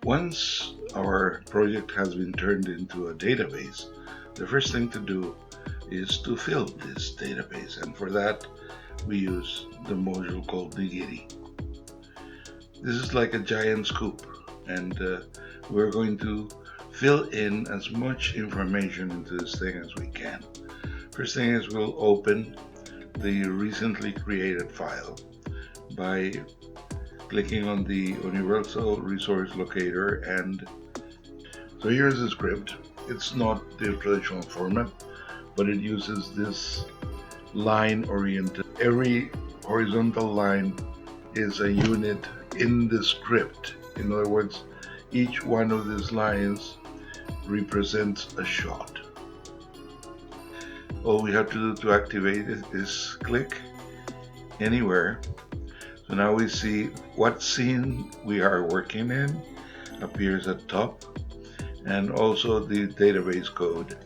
Once our project has been turned into a database, the first thing to do is to fill this database, and for that we use the module called NIGIRI. This is like a giant scoop, and we're going to fill in as much information into this thing as we can. First thing is we'll open the recently created file by clicking on the Universal Resource Locator, and so here's the script. It's not the traditional format, but it uses this line oriented. Every horizontal line is a unit in the script. In other words, each one of these lines represents a shot. All we have to do to activate it is click anywhere. So now we see what scene we are working in appears at top, and also the database code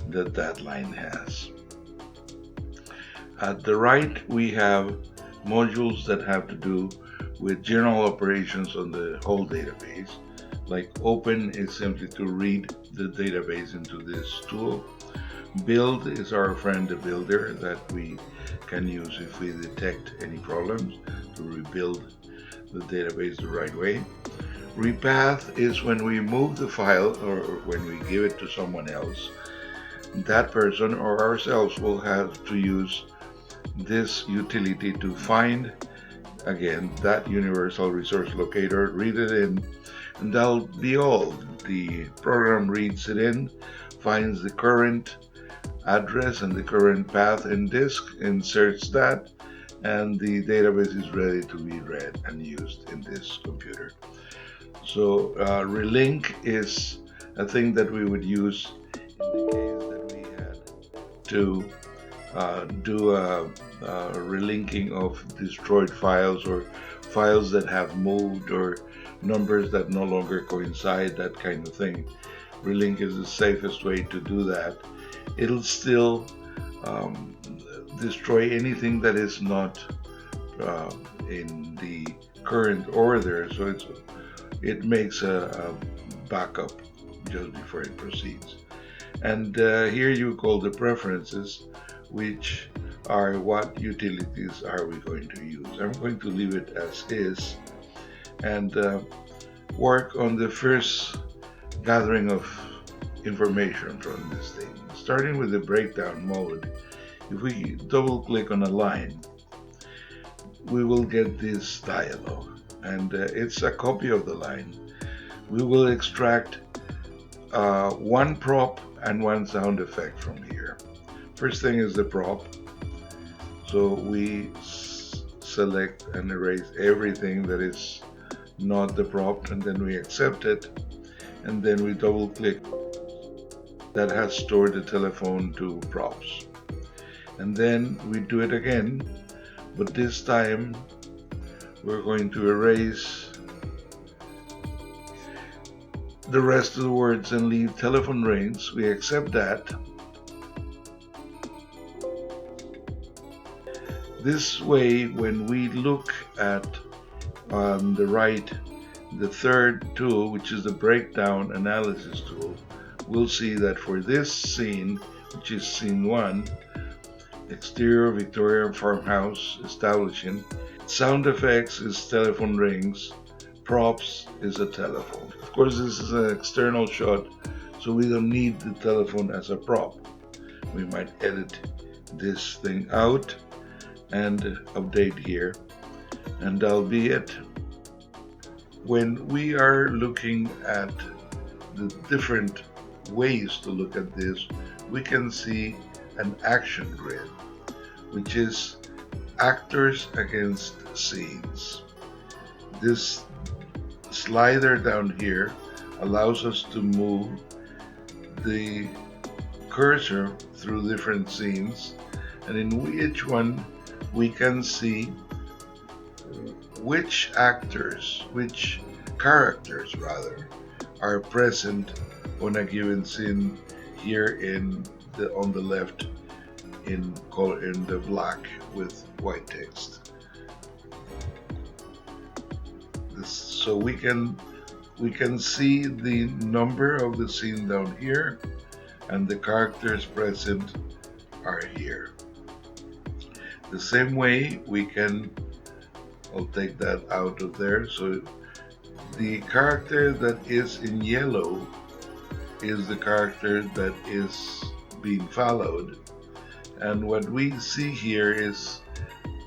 that that line has. At the right, we have modules that have to do with general operations on the whole database. Like open is simply to read the database into this tool. Build is our friend the builder that we can use if we detect any problems to rebuild the database the right way. Repath is when we move the file or when we give it to someone else. That person or ourselves will have to use this utility to find, again, that universal resource locator, read it in, and that'll be all. The program reads it in, finds the current address and the current path in disk, inserts that, and the database is ready to be read and used in this computer. So relink is a thing that we would use in the case that we had to do a relinking of destroyed files or files that have moved or numbers that no longer coincide, that kind of thing. Relink is the safest way to do that. It'll still destroy anything that is not in the current order, so it makes a backup just before it proceeds. And here you call the preferences, which are what utilities are we going to use. I'm going to leave it as is and work on the first gathering of information from this thing. Starting with the breakdown mode, if we double click on a line, we will get this dialog, and it's a copy of the line. We will extract one prop and one sound effect from here. First thing is the prop, so we select and erase everything that is not the prop, and then we accept it, and then we double click. That has stored the telephone to props, and then we do it again, but this time we're going to erase the rest of the words and leave telephone rings. We accept that. This way, when we look at on the right the third tool, which is the breakdown analysis tool, we'll see that for this scene, which is scene 1, exterior Victorian farmhouse establishing, sound effects is telephone rings, props is a telephone. Of course, this is an external shot, so we don't need the telephone as a prop. We might edit this thing out and update here, and that'll be it. When we are looking at the different ways to look at this, we can see an action grid, which is actors against scenes. This slider down here allows us to move the cursor through different scenes, and in each one we can see which characters rather, are present on a given scene here on the left in the black with white text. So we can We can see the number of the scene down here, and the characters present are here. The same way we can, I'll take that out of there. So the character that is in yellow is the character that is being followed. And what we see here is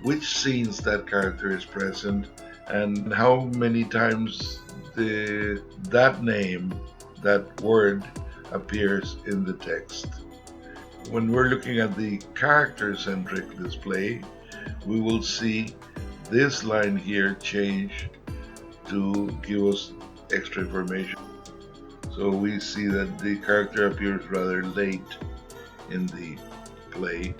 which scenes that character is present and how many times that name, that word appears in the text. When we're looking at the character-centric display, we will see this line here change to give us extra information. So we see that the character appears rather late in the play.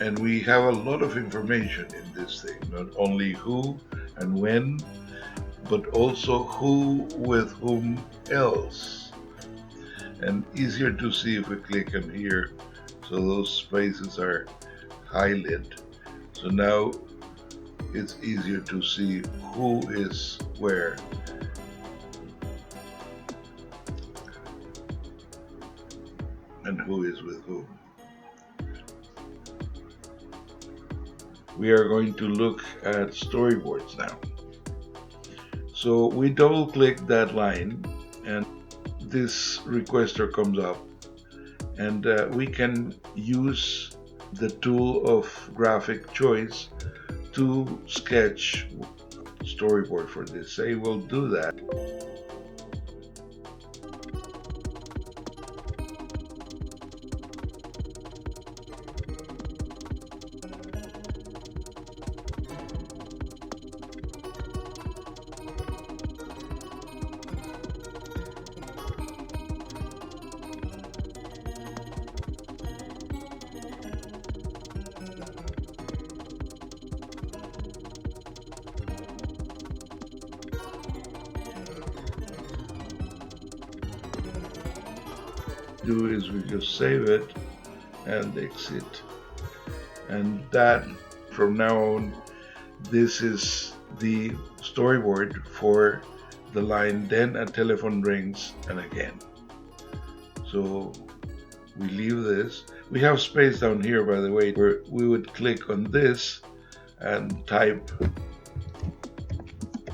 And we have a lot of information in this thing, not only who and when, but also who with whom else. And easier to see if we click on here, so those spaces are highlighted. So now it's easier to see who is where. And who is with whom. We are going to look at storyboards now. So we double click that line and this requester comes up, and we can use the tool of graphic choice to sketch storyboard for this. Say we'll do that. Do is we just save it and exit, and that from now on this is the storyboard for the line "then a telephone rings and again." So we leave this. We have space down here, by the way, where we would click on this and type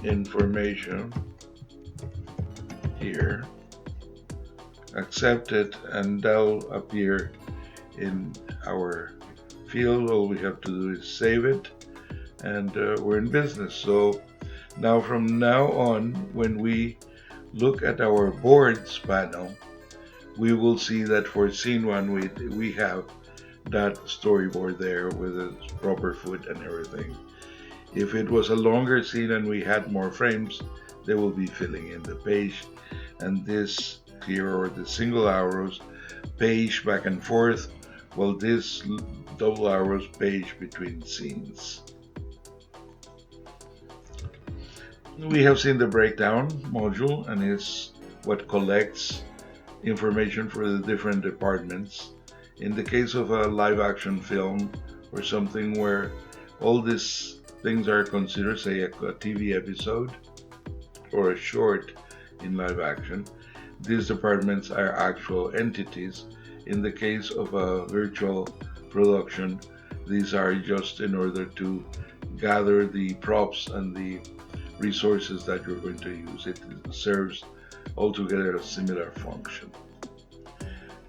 information here, accept it, and that'll appear in our field. All we have to do is save it, and we're in business. So now from now on, when we look at our boards panel, we will see that for scene 1 we have that storyboard there with its proper foot and everything. If it was a longer scene and we had more frames, they will be filling in the page, and this here, or the single arrows page back and forth, while this double arrows page between scenes. We have seen the breakdown module, and is what collects information for the different departments. In the case of a live action film or something where all these things are considered, say a TV episode or a short in live action, these departments are actual entities. In the case of a virtual production, these are just in order to gather the props and the resources that you're going to use. It serves altogether a similar function.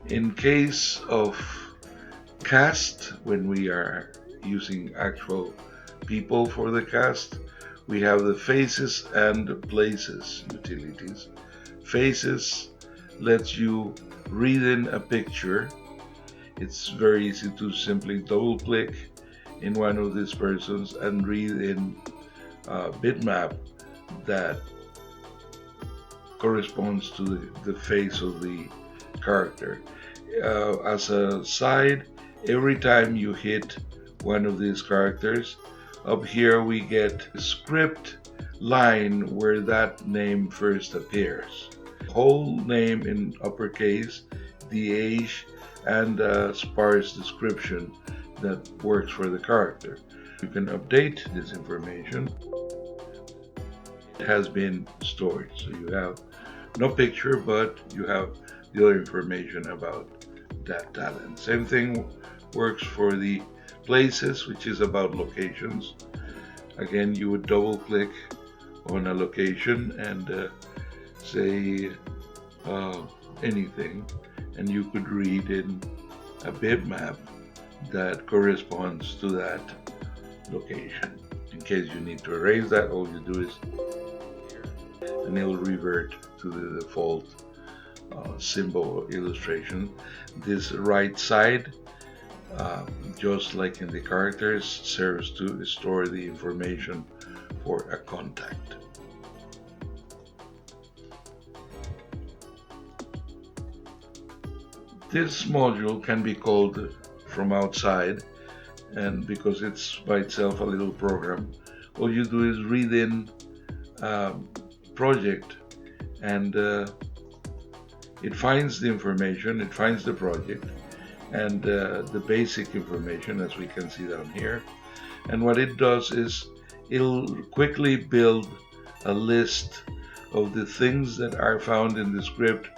In case of cast, when we are using actual people for the cast, we have the faces and places utilities. Faces lets you read in a picture. It's very easy to simply double click in one of these persons and read in a bitmap that corresponds to the face of the character. As a side, every time you hit one of these characters, up here we get a script line where that name first appears. Whole name in uppercase, the age, and a sparse description that works for the character. You can update this information. has been stored. So you have no picture, but you have the other information about that talent. Same thing works for the places, which is about locations. Again, you would double click on a location and say uh, anything, and you could read in a bitmap that corresponds to that location. In case you need to erase that, all you do is and it will revert to the default symbol illustration. This right side, uh, just like in the characters, serves to store the information for a contact. This module can be called from outside, and because it's by itself a little program, all you do is read in project, and it finds the information, it finds the project, and the basic information, as we can see down here. And what it does is it'll quickly build a list of the things that are found in the script,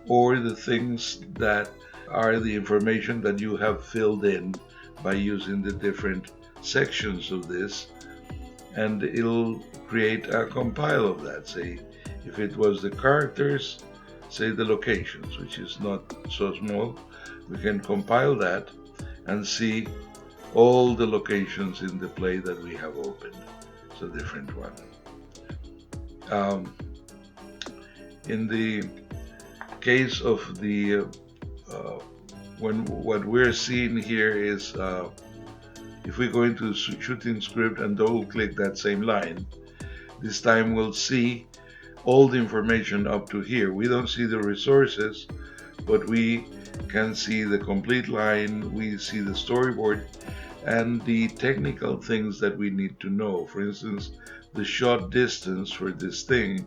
or the things that are the information that you have filled in by using the different sections of this, and it'll create a compile of that. Say, if it was the characters, say the locations, which is not so small, we can compile that and see all the locations in the play that we have opened. It's a different one. In the case of the when what we're seeing here is if we go into shooting script and double click that same line, this time we'll see all the information up to here. We don't see the resources, but we can see the complete line, we see the storyboard, and the technical things that we need to know. For instance, the shot distance for this thing,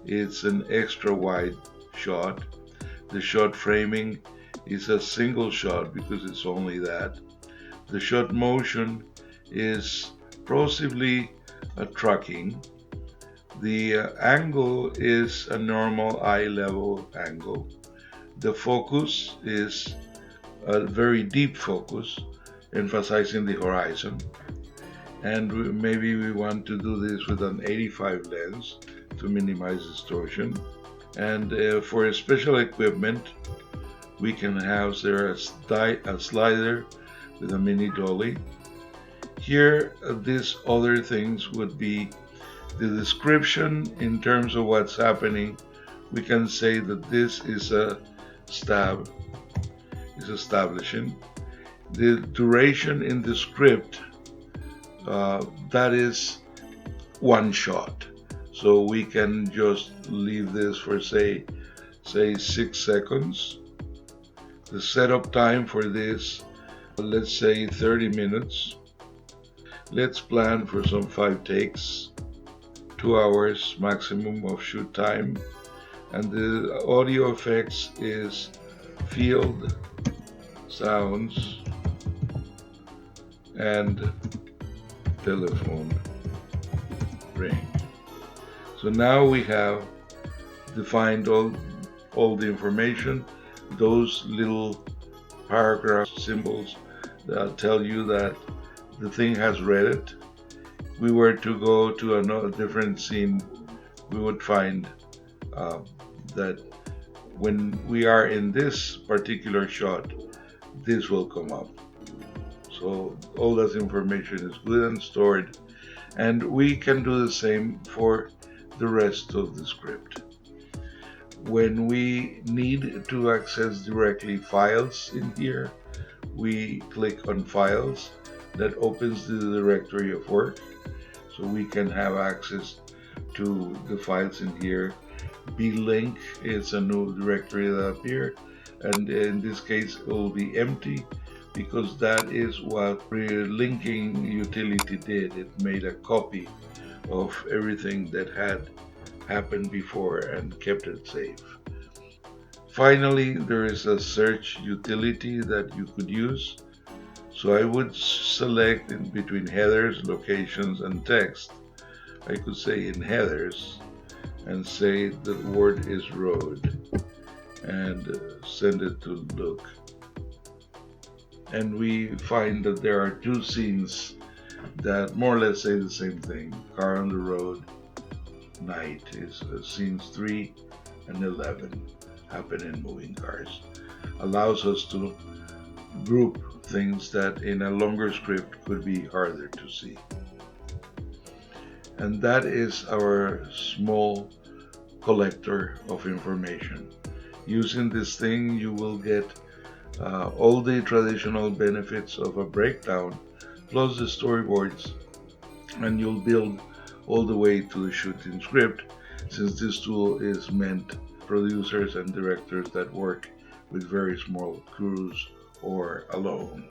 it's an extra wide shot. The shot framing is a single shot because it's only that. The shot motion is possibly a tracking. The angle is a normal eye level angle. The focus is a very deep focus, emphasizing the horizon. And maybe we want to do this with an 85 lens to minimize distortion. And for special equipment, we can have there a slider with a mini dolly. Here, these other things would be the description in terms of what's happening. We can say that this is a stab, is establishing. The duration in the script, that is one shot. So we can just leave this for say 6 seconds. The setup time for this, let's say 30 minutes. Let's plan for some 5 takes, 2 hours maximum of shoot time. And the audio effects is field, sounds, and telephone ring. So now we have defined all the information. Those little paragraph symbols that tell you that the thing has read it. If we were to go to another different scene, we would find that when we are in this particular shot, this will come up. So all that information is good and stored, and we can do the same for the rest of the script. When we need to access directly files in here, we click on Files. That opens the directory of work, so we can have access to the files in here. blink is a new directory that appeared, and in this case it will be empty because that is what the linking utility did. It made a copy of everything that had happened before and kept it safe. Finally, there is a search utility that you could use. So I would select in between headers, locations, and text. I could say in headers and say the word is road and send it to look. And we find that there are two scenes that more or less say the same thing. Car on the road, night is scenes 3 and 11 happen in moving cars. Allows us to group things that in a longer script could be harder to see. And that is our small collector of information. Using this thing, you will get all the traditional benefits of a breakdown plus the storyboards, and you'll build all the way to the shooting script, since this tool is meant for producers and directors that work with very small crews or alone.